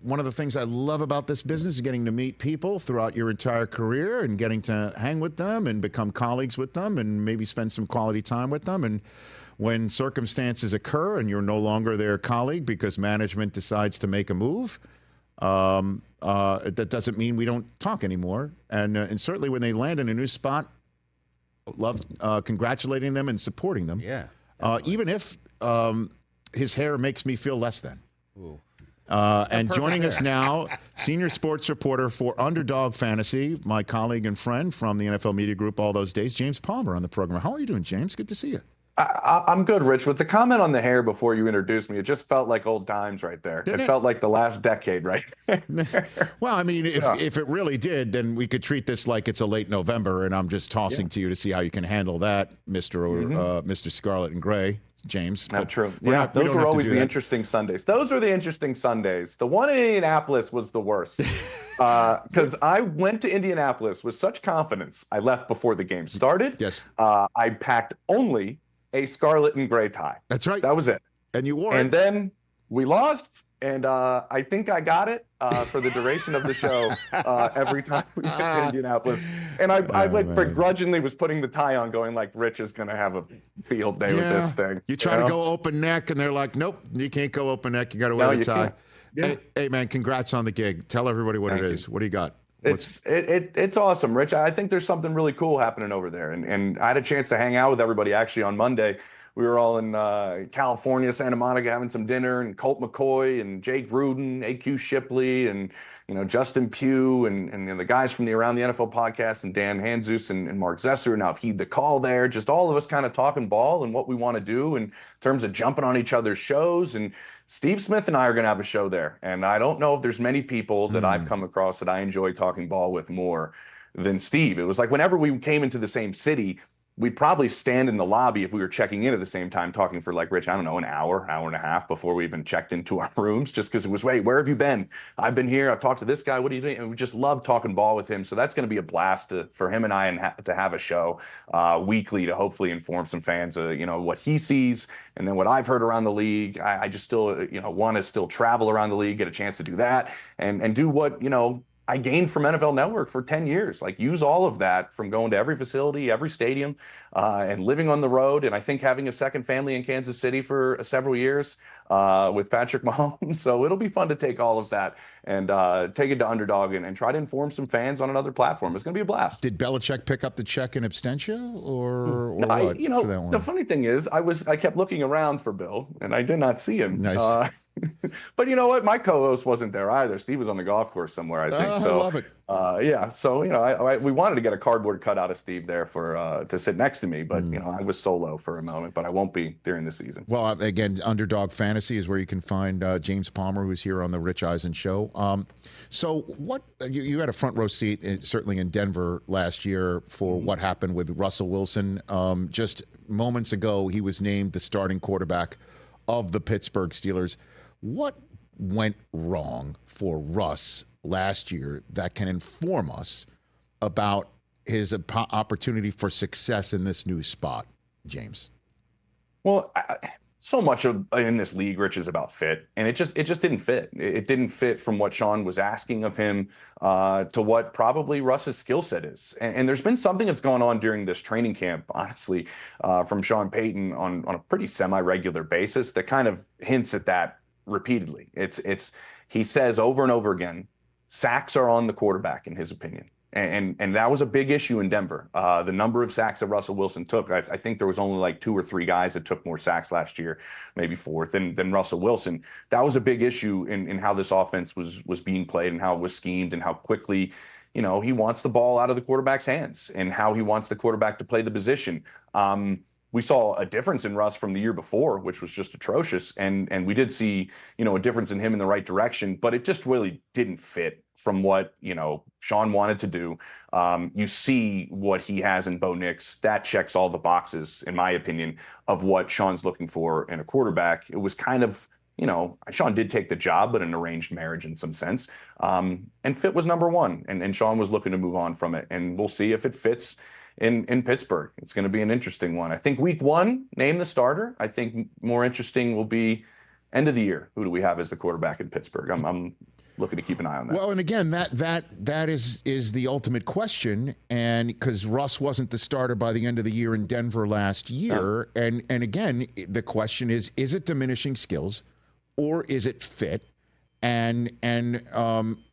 one of the things I love about this business is getting to meet people throughout your entire career and getting to hang with them and become colleagues with them and maybe spend some quality time with them. And when circumstances occur and you're no longer their colleague because management decides to make a move, that doesn't mean we don't talk anymore. And certainly when they land in a new spot, love congratulating them and supporting them. Yeah. Even if his hair makes me feel less than. Ooh. And joining us now, senior sports reporter for Underdog Fantasy, my colleague and friend from the NFL Media Group all those days, James Palmer on the program. How are you doing, James? Good to see you. I'm good, Rich. With the comment on the hair before you introduced me, it just felt like old times right there. It felt like the last decade right there. Well, I mean, if it really did, then we could treat this like it's a late November, and I'm just tossing to you to see how you can handle that, Mr. Scarlet and Gray, James. Not true. Yeah, those were always the interesting Sundays. Those were the interesting Sundays. The one in Indianapolis was the worst because I went to Indianapolis with such confidence. I left before the game started. Yes. I packed only a scarlet and gray tie. That's right. That was it. And you wore it. And then we lost, and I think I got it for the duration of the show every time we went to Indianapolis. And I begrudgingly was putting the tie on going like, Rich is going to have a field day with this thing. You try to go open neck, and they're like, nope, you can't go open neck. You got to wear the tie. Yeah. Hey, man, congrats on the gig. Tell everybody what it is. What do you got? It's awesome, Rich. I think there's something really cool happening over there. And I had a chance to hang out with everybody actually on Monday. We were all in California, Santa Monica, having some dinner, and Colt McCoy and Jake Rudin, AQ Shipley, and Justin Pugh, and the guys from the Around the NFL podcast, and Dan Hanzus and Mark Zesser, and now Heed the Call there. Just all of us kind of talking ball and what we want to do in terms of jumping on each other's shows. And Steve Smith and I are going to have a show there. And I don't know if there's many people that I've come across that I enjoy talking ball with more than Steve. It was like whenever we came into the same city, we'd probably stand in the lobby if we were checking in at the same time, talking for like, Rich, I don't know, an hour and a half before we even checked into our rooms, just because it was, wait, where have you been? I've been here. I've talked to this guy. What are you doing? And we just love talking ball with him. So that's going to be a blast for him and I to have a show weekly to hopefully inform some fans of, what he sees and then what I've heard around the league. I just still, want to still travel around the league, get a chance to do that and do what, I gained from NFL Network for 10 years, like use all of that from going to every facility, every stadium, and living on the road. And I think having a second family in Kansas City for several years with Patrick Mahomes. So it'll be fun to take all of that and take it to Underdog and try to inform some fans on another platform. It's going to be a blast. Did Belichick pick up the check in absentia or what? For that one? The funny thing is I kept looking around for Bill and I did not see him. Nice. But you know what? My co-host wasn't there either. Steve was on the golf course somewhere, I think. I love it. So we wanted to get a cardboard cutout of Steve there for to sit next to me, but I was solo for a moment. But I won't be during the season. Well, again, Underdog Fantasy is where you can find James Palmer, who's here on the Rich Eisen Show. So what you had a front row seat, certainly in Denver last year, for what happened with Russell Wilson. Just moments ago, he was named the starting quarterback of the Pittsburgh Steelers. What went wrong for Russ last year that can inform us about his opportunity for success in this new spot, James? Well, so much in this league, Rich, is about fit, and it just didn't fit. It didn't fit from what Sean was asking of him to what probably Russ's skill set is. And there's been something that's gone on during this training camp, honestly, from Sean Payton on a pretty semi-regular basis that kind of hints at that repeatedly. He says over and over again, sacks are on the quarterback, in his opinion. And that was a big issue in Denver. The number of sacks that Russell Wilson took, I think there was only like 2 or 3 guys that took more sacks last year, maybe 4th, than Russell Wilson. That was a big issue in how this offense was being played and how it was schemed and how quickly, he wants the ball out of the quarterback's hands and how he wants the quarterback to play the position. We saw a difference in Russ from the year before, which was just atrocious. And we did see, a difference in him in the right direction, but it just really didn't fit from what, Sean wanted to do. You see what he has in Bo Nix. That checks all the boxes, in my opinion, of what Sean's looking for in a quarterback. It was kind of, Sean did take the job, but an arranged marriage in some sense. And fit was number one. And Sean was looking to move on from it. And we'll see if it fits in Pittsburgh. It's going to be an interesting one. I think week 1, name the starter. I think more interesting will be end of the year. Who do we have as the quarterback in Pittsburgh? looking to keep an eye on that. Well, and again, that is the ultimate question, and because Russ wasn't the starter by the end of the year in Denver last year, and again, the question is it diminishing skills, or is it fit? And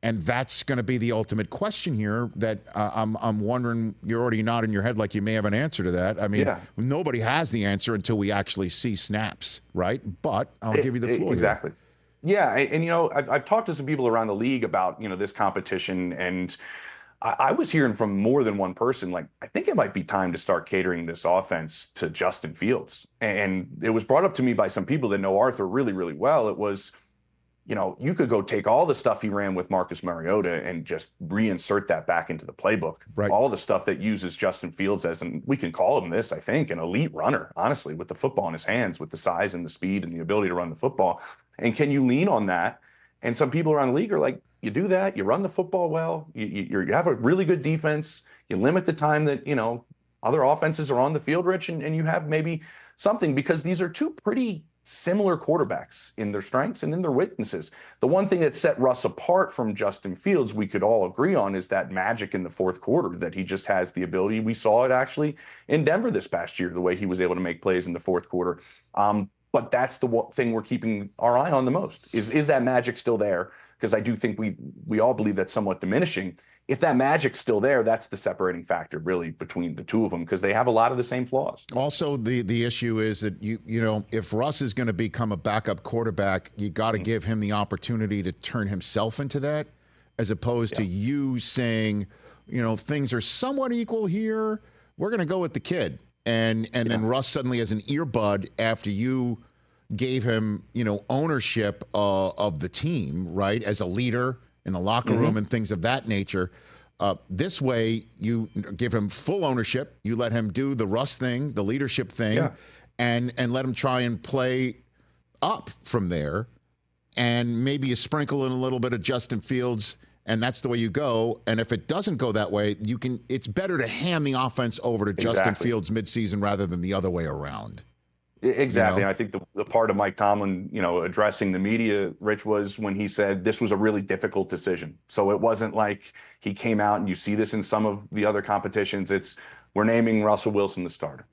that's going to be the ultimate question here. That I'm wondering. You're already nodding your head like you may have an answer to that. I mean, nobody has the answer until we actually see snaps, right? But I'll give you the floor. Exactly. Yeah, and you know, I've talked to some people around the league about, you know, this competition, and I was hearing from more than one person, like, I think it might be time to start catering this offense to Justin Fields. And it was brought up to me by some people that know Arthur really, really well. It was, you know, you could go take all the stuff he ran with Marcus Mariota and just reinsert that back into the playbook. Right. All the stuff that uses Justin Fields as, and we can call him this, I think, an elite runner, honestly, with the football in his hands, with the size and the speed and the ability to run the football. And can you lean on that? And some people around the league are like, you do that, you run the football well, you have a really good defense, you limit the time that, you know, other offenses are on the field, Rich, and you have maybe something, because these are two pretty similar quarterbacks in their strengths and in their weaknesses. The one thing that set Russ apart from Justin Fields, we could all agree on, is that magic in the fourth quarter, that he just has the ability. We saw it actually in Denver this past year, the way he was able to make plays in the fourth quarter. But that's the thing we're keeping our eye on the most. Is that magic still there? Because I do think we all believe that's somewhat diminishing. If that magic's still there, that's the separating factor really between the two of them, because they have a lot of the same flaws. Also, the issue is that you know, if Russ is going to become a backup quarterback, you got to give him the opportunity to turn himself into that, as opposed to you saying, you know, things are somewhat equal here, we're going to go with the kid. And then Russ suddenly has an earbud after you gave him, you know, ownership of the team, right, as a leader in the locker room and things of that nature. This way, you give him full ownership. You let him do the Russ thing, the leadership thing, and let him try and play up from there. And maybe you sprinkle in a little bit of Justin Fields, and that's the way you go. And if it doesn't go that way, it's better to hand the offense over to Justin Fields midseason rather than the other way around. Exactly. You know? And I think the part of Mike Tomlin, you know, addressing the media, Rich, was when he said this was a really difficult decision. So it wasn't like he came out, and you see this in some of the other competitions. It's, we're naming Russell Wilson the starter.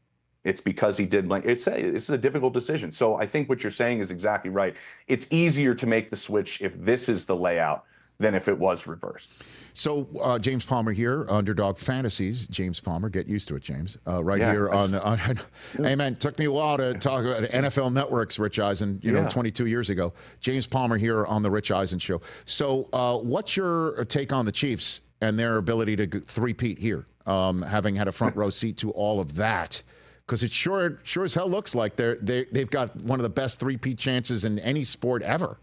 It's because he did, like, it's a difficult decision. So I think what you're saying is exactly right. It's easier to make the switch if this is the layout than if it was reversed. So James Palmer here, Underdog Fantasies. James Palmer, get used to it, James. Here on the. Hey man, took me a while to talk about NFL Networks, Rich Eisen. You know, 22 years ago. James Palmer here on the Rich Eisen Show. So, what's your take on the Chiefs and their ability to three-peat here, having had a front row seat to all of that? Because it sure as hell looks like they've got one of the best three-peat chances in any sport ever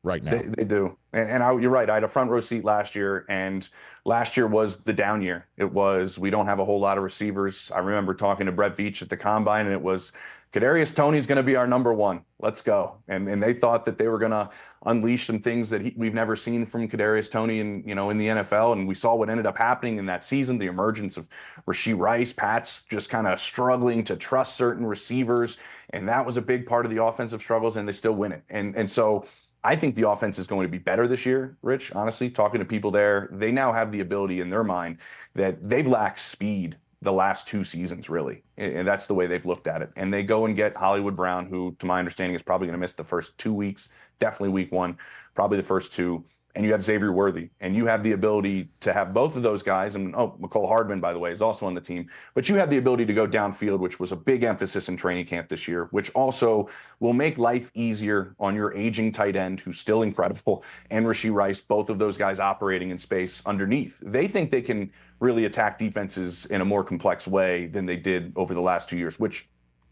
right now. They do. And you're right. I had a front row seat last year, and last year was the down year. It was, we don't have a whole lot of receivers. I remember talking to Brett Veach at the Combine, and it was, Kadarius Toney's going to be our number one. Let's go. And they thought that they were going to unleash some things that we've never seen from Kadarius Toney in the NFL. And we saw what ended up happening in that season, the emergence of Rashee Rice, Pat's just kind of struggling to trust certain receivers. And that was a big part of the offensive struggles, and they still win it. And so I think the offense is going to be better this year, Rich. Honestly, talking to people there, they now have the ability in their mind that they've lacked speed the last two seasons, really. And that's the way they've looked at it. And they go and get Hollywood Brown, who, to my understanding, is probably going to miss the first 2 weeks, definitely week one, probably the first two. And you have Xavier Worthy, and you have the ability to have both of those guys. And McCole Hardman, by the way, is also on the team. But you have the ability to go downfield, which was a big emphasis in training camp this year, which also will make life easier on your aging tight end, who's still incredible, and Rashee Rice, both of those guys operating in space underneath. They think they can really attack defenses in a more complex way than they did over the last 2 years, which,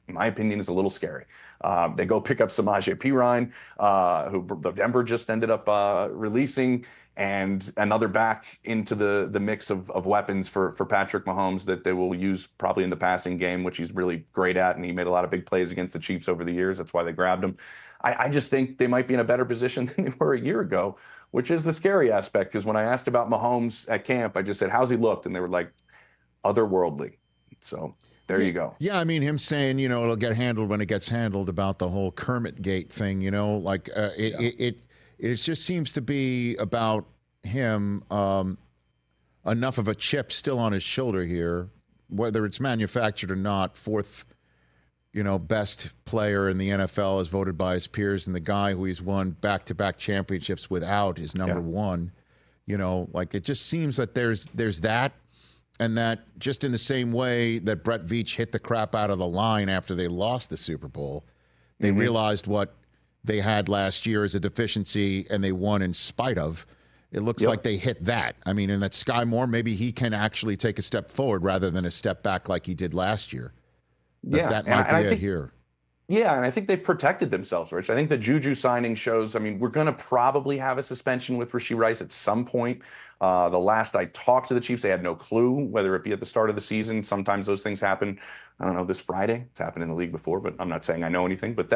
in my opinion, is a little scary. They go pick up Samaje Perine, who Denver just ended up releasing, and another back into the mix of weapons for Patrick Mahomes that they will use probably in the passing game, which he's really great at, and he made a lot of big plays against the Chiefs over the years. That's why they grabbed him. I just think they might be in a better position than they were a year ago, which is the scary aspect, because when I asked about Mahomes at camp, I just said, how's he looked? And they were like, otherworldly. So there you go. Yeah, I mean, him saying, it'll get handled when it gets handled, about the whole Kermit Gate thing, like it just seems to be about him. Enough of a chip still on his shoulder here, whether it's manufactured or not. Fourth, best player in the NFL as voted by his peers, and the guy who he's won back-to-back championships without is number one. It just seems that there's that, and that just in the same way that Brett Veach hit the crap out of the line after they lost the Super Bowl, they realized what they had last year as a deficiency, and they won in spite of. It looks like they hit that. I mean, and that Sky Moore, maybe he can actually take a step forward rather than a step back like he did last year. That might be it here. Yeah, and I think they've protected themselves, Rich. I think the Juju signing shows, we're going to probably have a suspension with Rashee Rice at some point. The last I talked to the Chiefs, they had no clue, whether it be at the start of the season. Sometimes those things happen. I don't know, this Friday. It's happened in the league before, but I'm not saying I know anything. But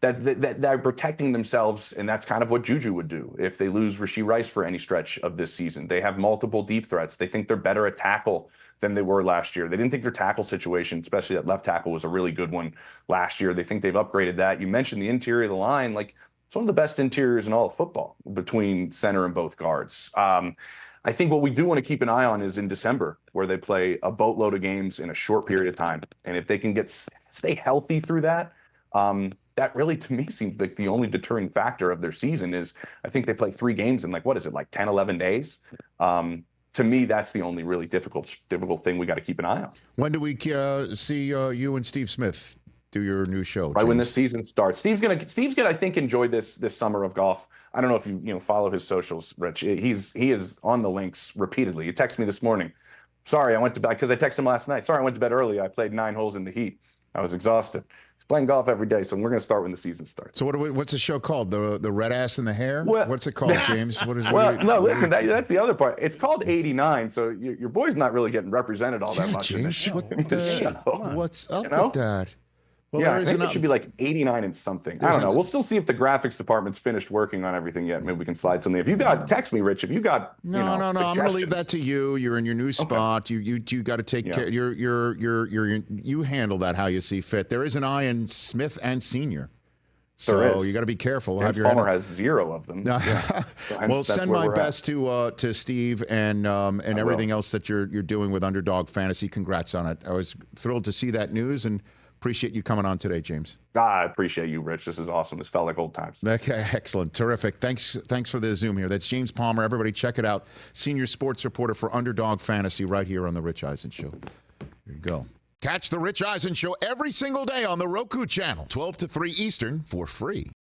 they're protecting themselves, and that's kind of what Juju would do if they lose Rashee Rice for any stretch of this season. They have multiple deep threats. They think they're better at tackle than they were last year. They didn't think their tackle situation, especially at left tackle, was a really good one last year. They think they've upgraded that. You mentioned the interior of the line. It's one of the best interiors in all of football between center and both guards. I think what we do want to keep an eye on is in December, where they play a boatload of games in a short period of time. And if they can stay healthy through that, that really, to me, seems like the only deterring factor of their season is I think they play 3 games in 10, 11 days. To me, that's the only really difficult thing we got to keep an eye on. When do we see you and Steve Smith do your new show? Right, when the season starts. Steve's gonna I think enjoy this summer of golf. I don't know if you follow his socials, Rich. He is on the links repeatedly. He texted me this morning. Sorry, I went to bed because I texted him last night. Sorry, I went to bed early. I played 9 holes in the heat. I was exhausted. He's playing golf every day, so we're going to start when the season starts. So what's the show called? The Red Ass in the Hair? What's it called, James? Listen, that's the other part. It's called 89, so your boy's not really getting represented all that much James, in this show. What's up with that? Well, I think it should be 89 and something. I don't know. We'll still see if the graphics department's finished working on everything yet. Maybe we can slide something. If you got, text me, Rich. If you got, no. I'm going to leave that to you. You're in your new spot. Okay. You got to take care. You handle that how you see fit. There is an eye in Smith and Senior. So you got to be careful. Palmer has 0 of them. Well, send my best to Steve and everything else that you're doing with Underdog Fantasy. Congrats on it. I was thrilled to see that news and appreciate you coming on today, James. I appreciate you, Rich. This is awesome. This felt like old times. Okay, excellent. Terrific. Thanks for the Zoom here. That's James Palmer. Everybody check it out. Senior sports reporter for Underdog Fantasy right here on The Rich Eisen Show. Here you go. Catch The Rich Eisen Show every single day on the Roku channel, 12 to 3 Eastern for free.